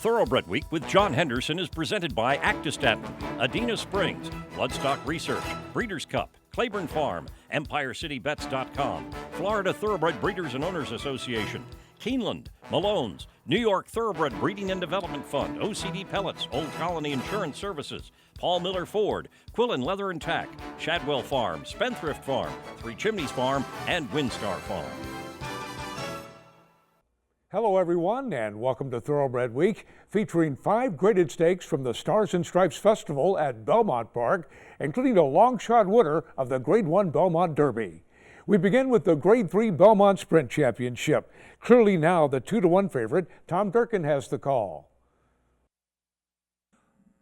Thoroughbred Week with John Henderson is presented by Actistatin, Adena Springs, Bloodstock Research, Breeders' Cup, Claiborne Farm, EmpireCityBets.com, Florida Thoroughbred Breeders and Owners Association, Keeneland, Malone's, New York Thoroughbred Breeding and Development Fund, OCD Pellets, Old Colony Insurance Services, Paul Miller Ford, Quillen Leather and Tack, Shadwell Farm, Spendthrift Farm, Three Chimneys Farm, and Windstar Farm. Hello everyone, and welcome to Thoroughbred Week, featuring 5 graded stakes from the Stars and Stripes Festival at Belmont Park, including a long shot winner of the Grade 1 Belmont Derby. We begin with the Grade 3 Belmont Sprint Championship. Clearly now the 2-1 favorite, Tom Durkin has the call.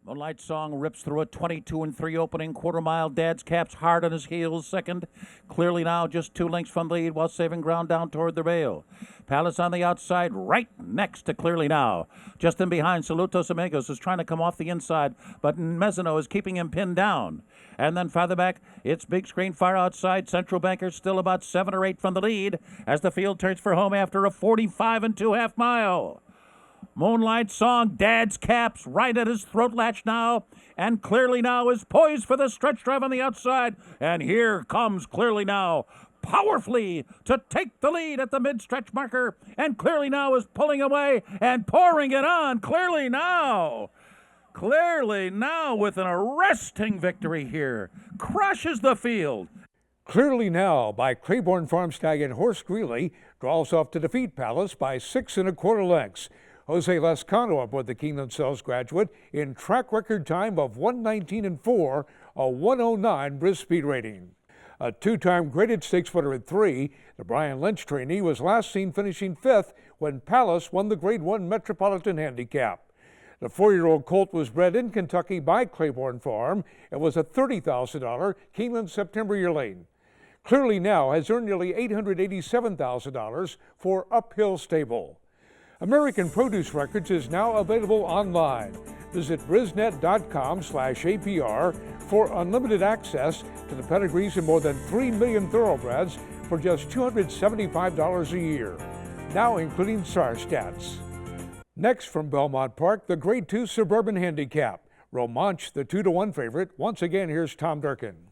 Moonlight Song rips through a 22-3 opening quarter mile. Dad's Cap's hard on his heels second. Clearly now just 2 lengths from the lead while saving ground down toward the rail. Palace on the outside right next to Clearly Now. Just in behind, Salutos Amigos is trying to come off the inside, but Mezzano is keeping him pinned down. And then farther back, it's Big Screen far outside. Central Banker still about 7 or 8 from the lead as the field turns for home after a 45 2/2 mile. Moonlight Song, Dad's Cap's right at his throat latch now, and Clearly Now is poised for the stretch drive on the outside, and here comes Clearly Now powerfully to take the lead at the mid-stretch marker, and Clearly Now is pulling away and pouring it on. Clearly Now with an arresting victory here, crushes the field. Clearly Now by Claiborne Farm Stallion Horse Greeley draws off to defeat Palace by 6 1/4 lengths. Jose Lescano aboard the Keeneland Sales graduate in track record time of 1:19.4, a 1:09 Brisk speed rating. A 2-time graded stakes winner at 3, the Brian Lynch trainee was last seen finishing 5th when Palace won the Grade 1 Metropolitan Handicap. The 4-year-old colt was bred in Kentucky by Claiborne Farm and was a $30,000 Keeneland September yearling. Clearly Now has earned nearly $887,000 for Uphill Stable. American Produce Records is now available online. Visit brisnet.com/APR for unlimited access to the pedigrees of more than 3 million thoroughbreds for just $275 a year, now including SAR stats. Next from Belmont Park, the Grade 2 Suburban Handicap. Romanche, the 2-1 favorite. Once again, here's Tom Durkin.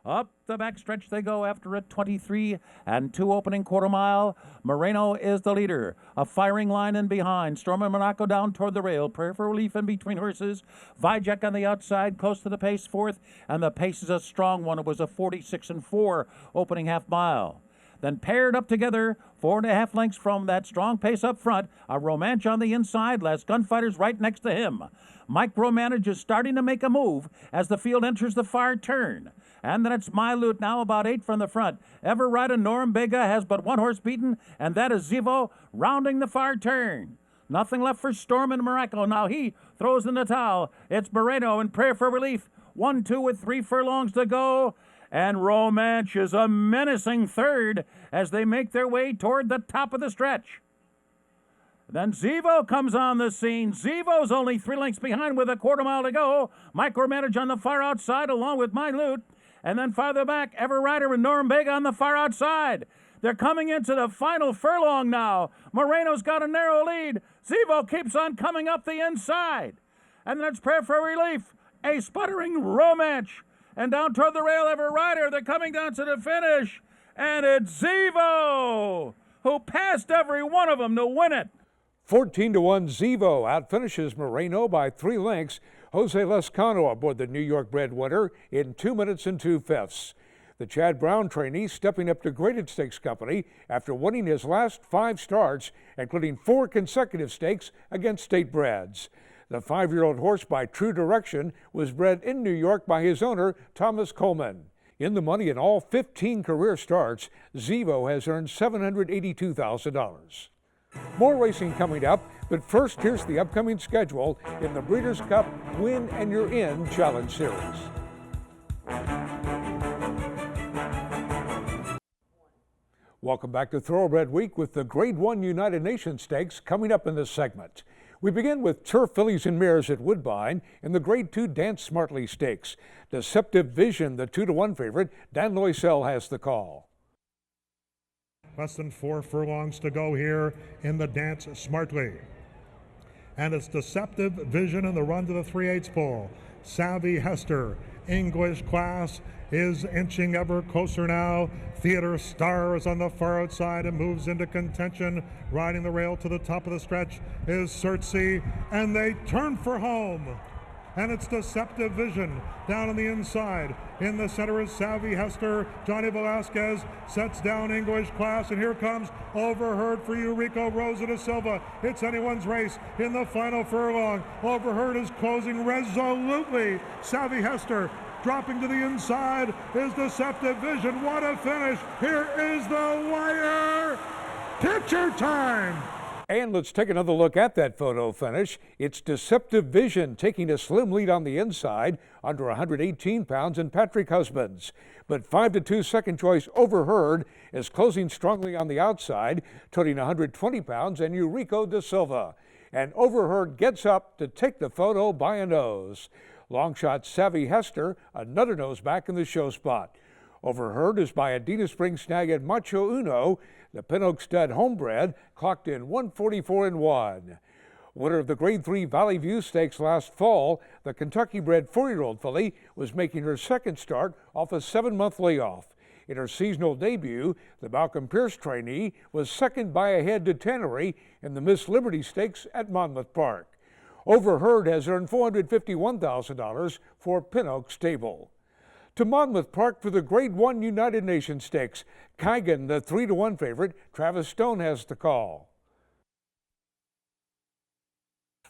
Up the backstretch they go after a 23 2 opening quarter mile. Moreno is the leader. A firing line in behind. Storm and Monaco down toward the rail. Prayer for Relief in between horses. Vijek on the outside, close to the pace 4th. And the pace is a strong one. It was a 46 4 opening half mile. Then paired up together, 4 1/2 lengths from that strong pace up front. A Romanche on the inside. Last Gunfighter's right next to him. Mike Romanage is starting to make a move as the field enters the far turn. And then it's My Loot now about 8 from the front. Ever Rider Norumbega has but 1 horse beaten, and that is Zibo rounding the far turn. Nothing left for Storm and Morocco. Now he throws in the towel. It's Moreno and Prayer for Relief. 1-2 with 3 furlongs to go. And Romanche is a menacing third as they make their way toward the top of the stretch. Then Zibo comes on the scene. Zibo's only 3 lengths behind with a quarter mile to go. Mike Romanage on the far outside along with My Loot. And then farther back, Ever Rider and Norumbega on the far outside. They're coming into the final furlong now. Moreno's got a narrow lead. Zibo keeps on coming up the inside. And then it's Prayer for Relief. A sputtering Romanche. And down toward the rail, Ever Rider. They're coming down to the finish. And it's Zibo who passed every one of them to win it. 14-1 Zibo outfinishes Moreno by 3 lengths. Jose Lescano aboard the New York bred winner in 2 minutes and 2/5. The Chad Brown trainee stepping up to graded stakes company after winning his last 5 starts, including 4 consecutive stakes against state breds. The 5-year-old horse by True Direction was bred in New York by his owner, Thomas Coleman. In the money in all 15 career starts, Zibo has earned $782,000. More racing coming up, but first here's the upcoming schedule in the Breeders' Cup Win and You're In Challenge Series. Welcome back to Thoroughbred Week with the Grade 1 United Nations Stakes coming up in this segment. We begin with Turf Fillies and Mares at Woodbine in the Grade 2 Dance Smartly Stakes. Deceptive Vision, the 2-1 favorite. Dan Loisel has the call. Less than 4 furlongs to go here in the Dance Smartly. And it's Deceptive Vision in the run to the 3/8 pole. Savvy Hester, English Class is inching ever closer now. Theater Star is on the far outside and moves into contention. Riding the rail to the top of the stretch is Cersei, and they turn for home. And it's Deceptive Vision down on the inside. In the center is Savvy Hester. Johnny Velasquez sets down English Class, and here comes Overheard for Eurico Rosa da Silva. It's anyone's race in the final furlong. Overheard is closing resolutely. Savvy Hester dropping to the inside is Deceptive Vision. What a finish. Here is the wire. Picture time. And let's take another look at that photo finish. It's Deceptive Vision taking a slim lead on the inside, under 118 pounds, and Patrick Husbands. But 5-2 second choice Overheard is closing strongly on the outside, toting 120 pounds, and Eurico da Silva. And Overheard gets up to take the photo by a nose. Long shot Savvy Hester, another nose back in the show spot. Overheard is by Adina Springs snag at Macho Uno. The Pin Oak stud Homebred clocked in 144-1. Winner of the Grade 3 Valley View Stakes last fall, the Kentucky-bred 4-year-old filly was making her second start off a 7-month layoff. In her seasonal debut, the Malcolm Pierce trainee was second by a head to Tannery in the Miss Liberty Stakes at Monmouth Park. Overheard has earned $451,000 for Pin Oak Stable. To Monmouth Park for the Grade 1 United Nations Stakes. Kaigan, the 3-1 favorite. Travis Stone has the call.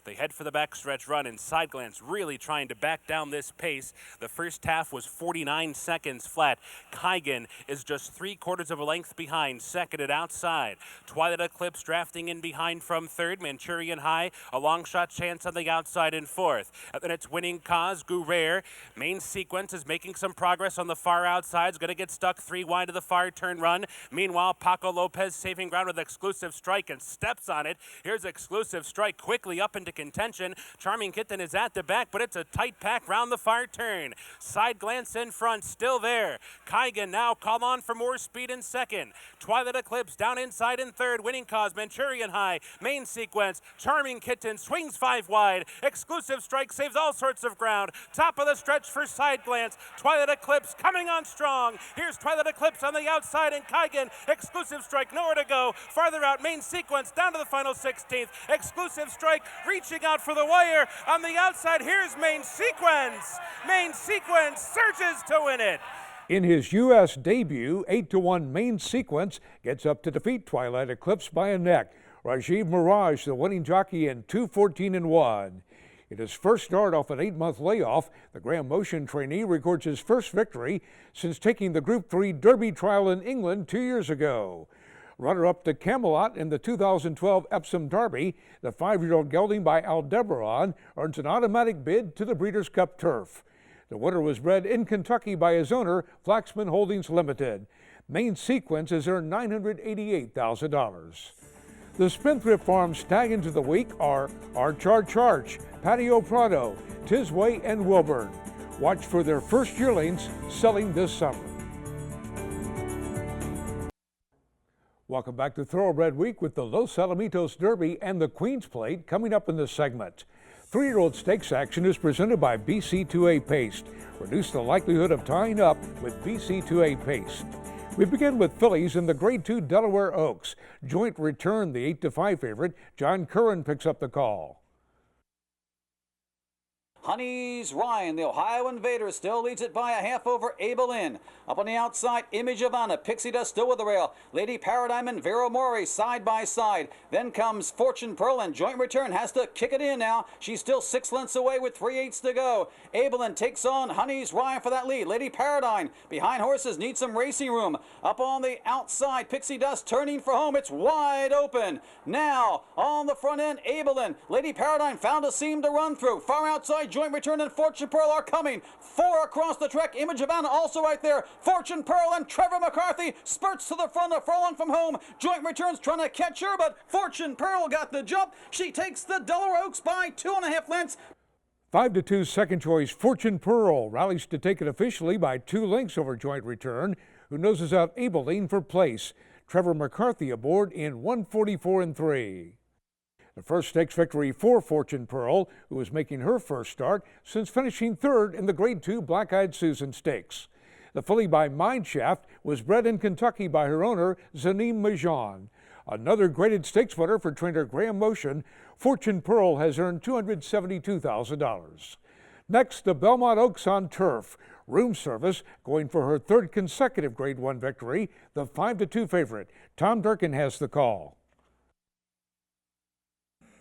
They head for the backstretch run, and Side Glance really trying to back down this pace. The first half was 49 seconds flat. Kaigan is just 3/4 of a length behind, second at outside. Twilight Eclipse drafting in behind from third. Manchurian High, a long shot chance on the outside in fourth. And then it's Winning Cause, Guerrero. Main Sequence is making some progress on the far outside. Is going to get stuck 3 wide of the far turn run. Meanwhile, Paco Lopez saving ground with Exclusive Strike and steps on it. Here's Exclusive Strike quickly up into contention. Charming Kitten is at the back, but it's a tight pack round the far turn. Side Glance in front, still there. Kaigan now call on for more speed in second. Twilight Eclipse down inside in third. Winning Cause, Manchurian High, Main Sequence. Charming Kitten swings 5 wide. Exclusive Strike saves all sorts of ground. Top of the stretch for Side Glance. Twilight Eclipse coming on strong. Here's Twilight Eclipse on the outside, and Kaigan. Exclusive Strike nowhere to go. Farther out, Main Sequence down to the final 16th. Exclusive Strike reaching out for the wire on the outside. Here's Main Sequence. Main Sequence surges to win it. In his U.S. debut, 8-1 Main Sequence gets up to defeat Twilight Eclipse by a neck. Rajiv Mirage, the winning jockey, in 2:14-1. In his first start off an 8-month layoff, the Graham Motion trainee records his first victory since taking the Group 3 Derby trial in England 2 years ago. Runner-up to Camelot in the 2012 Epsom Derby, the 5-year-old gelding by Aldebaran earns an automatic bid to the Breeders' Cup turf. The winner was bred in Kentucky by his owner, Flaxman Holdings Limited. Main Sequence has earned $988,000. The Spendthrift Farm Stallions of the week are Arch, Patio Prado, Tisway, and Wilburn. Watch for their first yearlings selling this summer. Welcome back to Thoroughbred Week with the Los Alamitos Derby and the Queen's Plate coming up in this segment. 3-year-old stakes action is presented by BC2A Paste. Reduce the likelihood of tying up with BC2A Paste. We begin with fillies in the Grade 2 Delaware Oaks. Joint Return, the 8-5 favorite. John Curran picks up the call. Honey's Ryan, the Ohio Invader, still leads it by a half over Abel Inn. Up on the outside, Image of Anna, Pixie Dust still with the rail. Lady Paradigm and Vero Mori side by side. Then comes Fortune Pearl, and Joint Return has to kick it in now. She's still 6 lengths away with 3/8 to go. Abel Inn takes on Honey's Ryan for that lead. Lady Paradigm behind horses needs some racing room. Up on the outside, Pixie Dust turning for home. It's wide open. Now on the front end, Abel Inn. Lady Paradigm found a seam to run through. Far outside, Joint Return and Fortune Pearl are coming. 4 across the track. Image of Anna also right there. Fortune Pearl and Trevor McCarthy spurts to the front, a furlong from home. Joint Returns trying to catch her, but Fortune Pearl got the jump. She takes the Delaware Oaks by 2.5 lengths. 5-2 second choice Fortune Pearl rallies to take it officially by 2 lengths over Joint Return, who noses out Abilene for place. Trevor McCarthy aboard in 144 3. The first stakes victory for Fortune Pearl, who is making her first start since finishing third in the Grade 2 Black-Eyed Susan Stakes. The filly by Mineshaft was bred in Kentucky by her owner, Zanim Majan. Another graded stakes winner for trainer Graham Motion, Fortune Pearl has earned $272,000. Next, the Belmont Oaks on turf. Room Service going for her third consecutive Grade 1 victory, the 5-2 favorite. Tom Durkin has the call.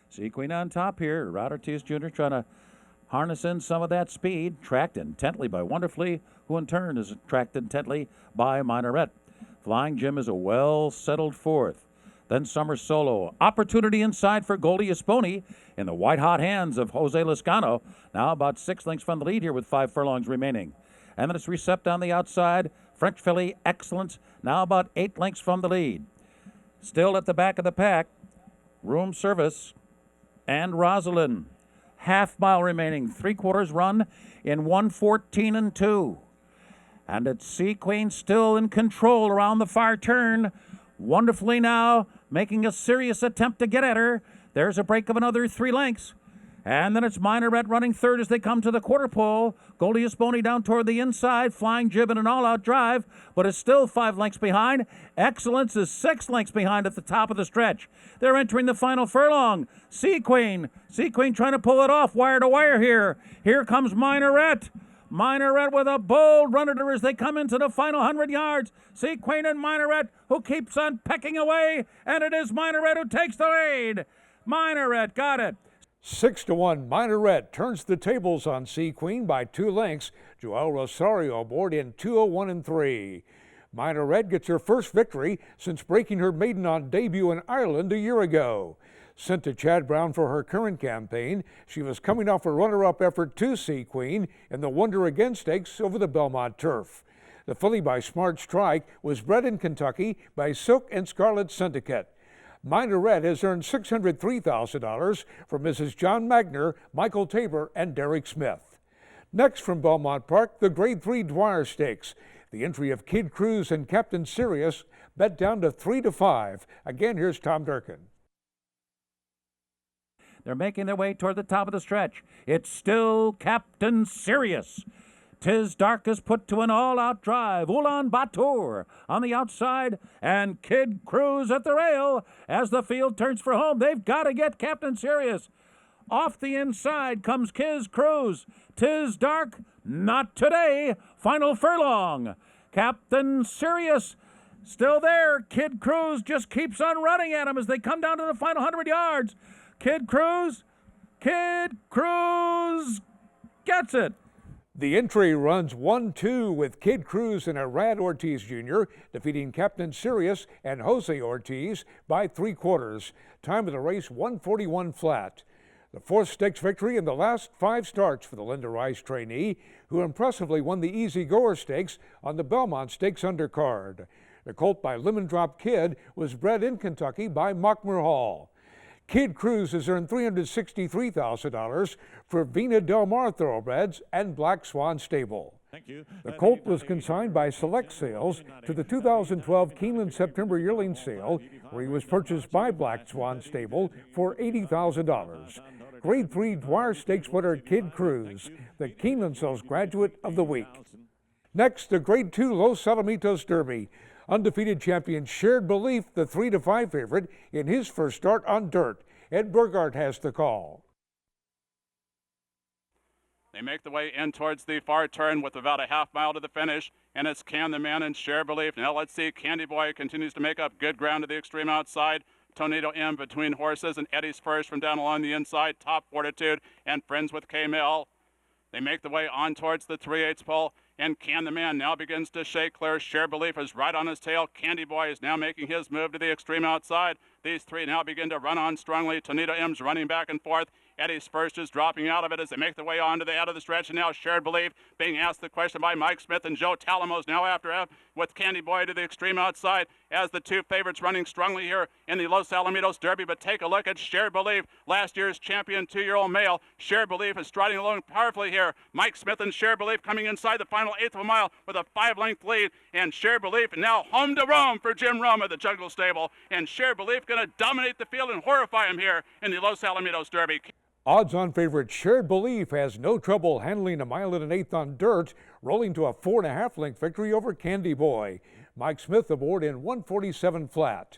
Sequin on top here. Rod Ortiz Jr. trying to harness in some of that speed. Tracked intently by Wonderfully, who in turn is tracked intently by Minaret. Flying Jim is a well-settled fourth. Then Summer Solo. Opportunity inside for Goldie Esponi in the white-hot hands of Jose Lascano. Now about 6 lengths from the lead here with 5 furlongs remaining. And then it's Recept on the outside. French filly, Excellence, now about 8 lengths from the lead. Still at the back of the pack, Room Service and Rosalind. Half mile remaining, 3/4 run in 1:14 2. And it's Sea Queen still in control around the far turn. Wonderfully now making a serious attempt to get at her. There's a break of another 3 lengths. And then it's Minaret running third as they come to the quarter pole. Goldie Esponi down toward the inside. Flying Jib in an all-out drive, but is still 5 lengths behind. Excellence is 6 lengths behind at the top of the stretch. They're entering the final furlong. Sea Queen trying to pull it off wire to wire here. Here comes Minaret. Minaret with a bold run at her as they come into the final 100 yards. Sea Queen and Minaret, who keeps on pecking away, and it is Minaret who takes the lead. Minaret got it. 6-1, Minaret turns the tables on Sea Queen by 2 lengths. Joel Rosario aboard in 2:01 3. Minaret gets her first victory since breaking her maiden on debut in Ireland a year ago. Sent to Chad Brown for her current campaign, she was coming off a runner-up effort to Sea Queen in the Wonder Again Stakes over the Belmont turf. The filly by Smart Strike was bred in Kentucky by Silk and Scarlet Syndicate. Minaret has earned $603,000 from Mrs. John Magner, Michael Tabor, and Derek Smith. Next from Belmont Park, the Grade 3 Dwyer Stakes. The entry of Kid Cruz and Captain Sirius bet down to 3-5. Again, here's Tom Durkin. They're making their way toward the top of the stretch. It's still Captain Sirius. 'Tis Dark is put to an all-out drive. Ulan Bator on the outside, and Kid Cruz at the rail as the field turns for home. They've got to get Captain Sirius. Off the inside comes Kid Cruz. 'Tis Dark, not today. Final furlong. Captain Sirius still there. Kid Cruz just keeps on running at him as they come down to the final 100 yards. Kid Cruz gets it. The entry runs 1-2 with Kid Cruz and Rad Ortiz Jr. defeating Captain Sirius and Jose Ortiz by 3/4. Time of the race 1:41 flat. The fourth stakes victory in the last 5 starts for the Linda Rice trainee, who impressively won the Easy Goer Stakes on the Belmont Stakes undercard. The colt by Lemon Drop Kid was bred in Kentucky by Mockmer Hall. Kid Cruz has earned $363,000 for Vina Del Mar Thoroughbreds and Black Swan Stable. The colt was consigned by Select Sales to the 2012 Keeneland September yearling sale, where he was purchased by Black Swan Stable for $80,000. Grade 3 Dwyer Stakes winner Kid Cruz, the Keeneland Sales Graduate of the Week. Next, the Grade 2 Los Alamitos Derby. Undefeated champion Shared Belief, the 3-5 favorite, in his first start on dirt. Ed Burgart has the call. They make the way in towards the far turn with about a half mile to the finish, and it's Can the Man and Share Belief. Now let's see, Candy Boy continues to make up good ground to the extreme outside. Tornado M between horses, and Eddie's First from down along the inside. Top Fortitude and Friends with K-Mill. They make the way on towards the 3/8 pole, and Can the Man now begins to shake clear. Share Belief is right on his tail. Candy Boy is now making his move to the extreme outside. These three now begin to run on strongly. Tornado M's running back and forth. Eddie's First is dropping out of it as they make their way on to the end of the stretch, and now Shared Belief being asked the question by Mike Smith, and Joe Talamos now after with Candy Boy to the extreme outside as the two favorites running strongly here in the Los Alamitos Derby. But take a look at Shared Belief, last year's champion 2-year-old male. Shared Belief is striding along powerfully here. Mike Smith and Shared Belief coming inside the final eighth of a mile with a 5-length lead. And Shared Belief now home to Rome for Jim Rome at the Jungle Stable. And Shared Belief going to dominate the field and horrify him here in the Los Alamitos Derby. Odds-on favorite Shared Belief has no trouble handling a 1 1/8 on dirt, rolling to a 4.5-length victory over Candy Boy. Mike Smith aboard in 147 flat.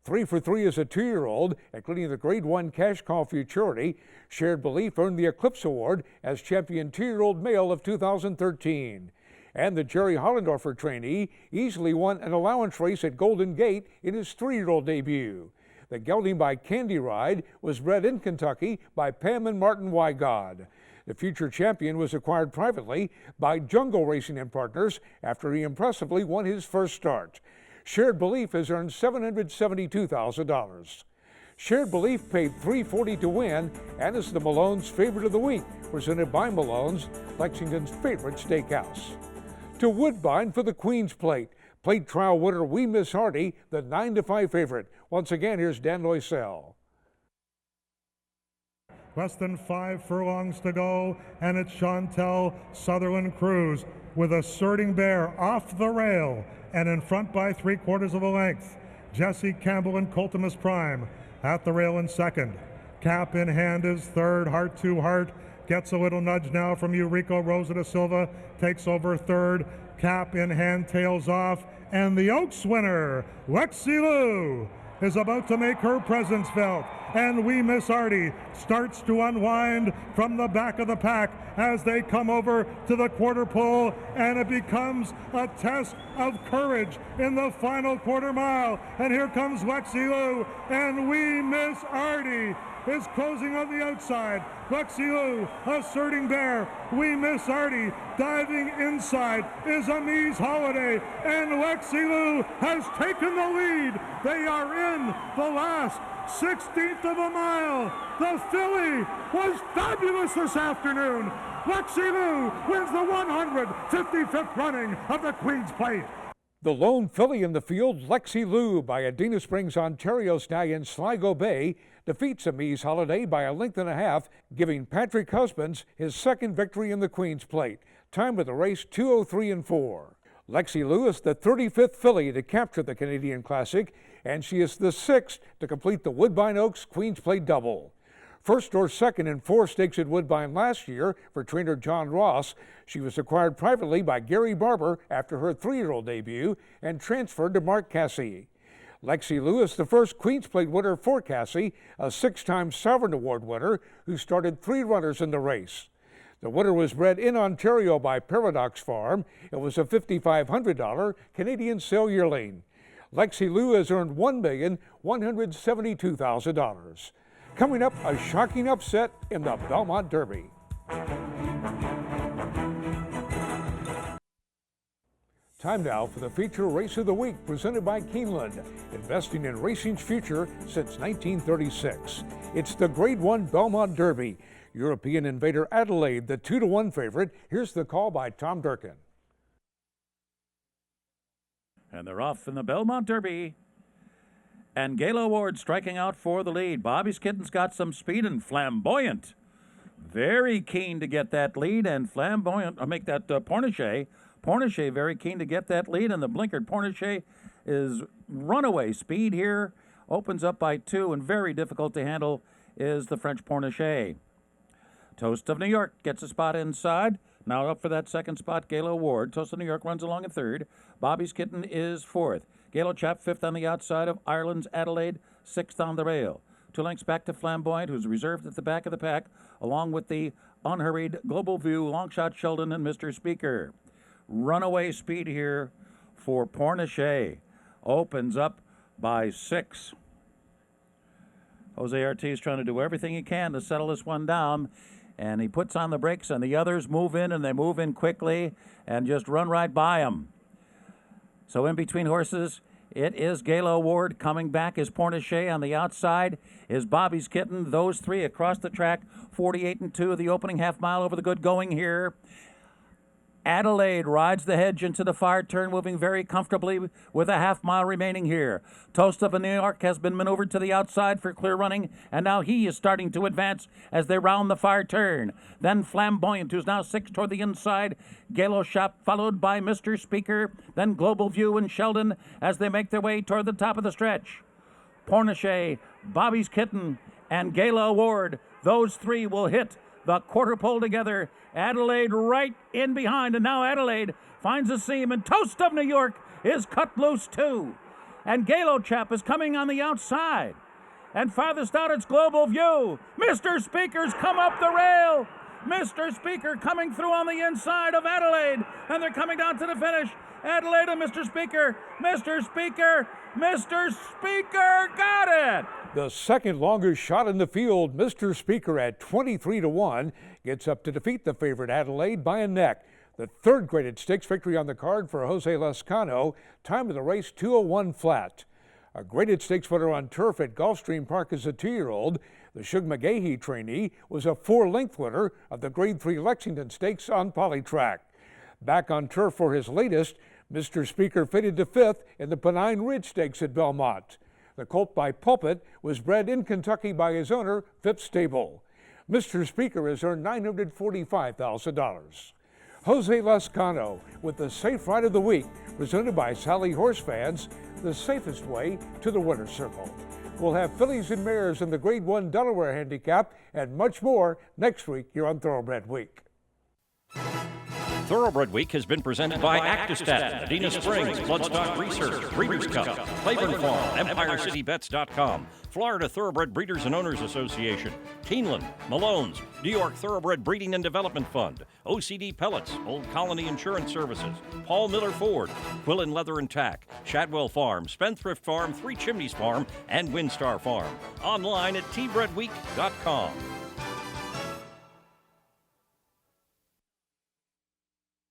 3 for 3 as a 2-year-old, including the Grade 1 Cash Call Futurity. Shared Belief earned the Eclipse Award as champion 2-year-old male of 2013. And the Jerry Hollendorfer trainee easily won an allowance race at Golden Gate in his 3-year-old debut. The gelding by Candy Ride was bred in Kentucky by Pam and Martin Wygod. The future champion was acquired privately by Jungle Racing and Partners after he impressively won his first start. Shared Belief has earned $772,000. Shared Belief paid $340 to win and is the Malone's favorite of the week, presented by Malone's, Lexington's favorite steakhouse. To Woodbine for the Queen's Plate. Plate trial winner We Miss Hardy, the 9-5 favorite. Once again, here's Dan Loisel. Less than 5 furlongs to go, and it's Chantel Sutherland Cruz with Asserting Bear off the rail and in front by 3/4 of a length. Jesse Campbell and Coltimus Prime at the rail in second. Cap in hand is third. Heart to Heart gets a little nudge now from Eurico Rosa da Silva, takes over third. Cap in hand tails off, and the Oaks winner, Lexi Lou, is about to make her presence felt. And We Miss Artie starts to unwind from the back of the pack as they come over to the quarter pole, and it becomes a test of courage in the final quarter mile. And here comes Lexi Lou, and We Miss Artie is closing on the outside. Lexi Lou, Asserting Bear, We Miss Artie, diving inside is Amise Holiday, and Lexi Lou has taken the lead. They are in the last 16th of a mile. The filly was fabulous this afternoon. Lexi Lou wins the 155th running of the Queen's Plate. The lone filly in the field, Lexi Lou, by Adena Springs, Ontario stallion Sligo Bay, defeats Amise Holiday by 1.5 lengths, giving Patrick Husbands his second victory in the Queen's Plate. Time of the race, 2:03.4. Lexi Lou is the 35th filly to capture the Canadian Classic, and she is the 6th to complete the Woodbine Oaks Queen's Plate double. First or second in 4 stakes at Woodbine last year for trainer John Ross. She was acquired privately by Gary Barber after her 3-year-old debut and transferred to Mark Cassey. Lexi Lou is the first Queen's Plate winner for Cassey, a 6-time Sovereign Award winner who started 3 runners in the race. The winner was bred in Ontario by Paradox Farm. It was a $5,500 Canadian sale yearling. Lexi Lou has earned $1,172,000. Coming up, a shocking upset in the Belmont Derby. Time now for the feature race of the week presented by Keeneland, investing in racing's future since 1936. It's the Grade 1 Belmont Derby. European Invader Adelaide, the 2-1 favorite. Here's the call by Tom Durkin. And they're off in the Belmont Derby. And Gala Ward striking out for the lead. Bobby's Kitten's got some speed, and Flamboyant very keen to get that lead, and Flamboyant, make that Pornichet very keen to get that lead, and the blinkered Pornichet is runaway speed here. Opens up by 2, and very difficult to handle is the French Pornichet. Toast of New York gets a spot inside. Now up for that second spot, Gala Ward. Toast of New York runs along in 3rd. Bobby's Kitten is 4th. Galo Chap 5th on the outside of Ireland's Adelaide, 6th on the rail. 2 lengths back to Flamboyant, who's reserved at the back of the pack, along with the unhurried Global View, Longshot Sheldon, and Mr. Speaker. Runaway speed here for Pornichet. Opens up by 6. Jose Ortiz trying to do everything he can to settle this one down, and he puts on the brakes, and the others move in, and they move in quickly and just run right by him. So in between horses, it is Gala Ward. Coming back is Pornichet. On the outside is Bobby's Kitten. Those 3 across the track, 48 and 2, the opening half mile over the good going here. Adelaide rides the hedge into the far turn, moving very comfortably with a half-mile remaining here. Toast of New York has been maneuvered to the outside for clear running, and now he is starting to advance as they round the far turn. Then Flamboyant, who's now 6 toward the inside. Galo Shop followed by Mr. Speaker, then Global View and Sheldon as they make their way toward the top of the stretch. Pornichet, Bobby's Kitten, and Gala Ward, those 3 will hit the quarter pole together. Adelaide right in behind, and now Adelaide finds a seam, and Toast of New York is cut loose too. And Galo Chap is coming on the outside. And farthest out, it's Global View. Mr. Speaker's come up the rail. Mr. Speaker coming through on the inside of Adelaide, and they're coming down to the finish. Adelaide and Mr. Speaker, Mr. Speaker, Mr. Speaker got it! The second longest shot in the field, Mr. Speaker at 23-1, gets up to defeat the favorite Adelaide by a neck. The third graded stakes victory on the card for Jose Lescano. Time of the race, 2:01 flat. A graded stakes winner on turf at Gulfstream Park is a 2-year-old. The Shug McGahee trainee was a 4-length winner of the Grade 3 Lexington Stakes on Polytrack. Back on turf for his latest, Mr. Speaker fitted to 5th in the Pennine Ridge Stakes at Belmont. The colt by Pulpit was bred in Kentucky by his owner, Phipps Stable. Mr. Speaker has earned $945,000. Jose Lescano with the Safe Ride of the Week, presented by Sally Horse Fans, the safest way to the winner's circle. We'll have fillies and mares in the Grade 1 Delaware Handicap and much more next week here on Thoroughbred Week. Thoroughbred Week has been presented by Actistat, Adena Springs, Bloodstock Research, Breeders' Cup, Claiborne Farm, EmpireCityBets.com, Florida Thoroughbred Breeders and Owners Association, Keeneland, Malone's, New York Thoroughbred Breeding and Development Fund, OCD Pellets, Old Colony Insurance Services, Paul Miller Ford, Quillen Leather and Tack, Shadwell Farm, Spendthrift Farm, Three Chimneys Farm, and Windstar Farm. Online at tbreadweek.com.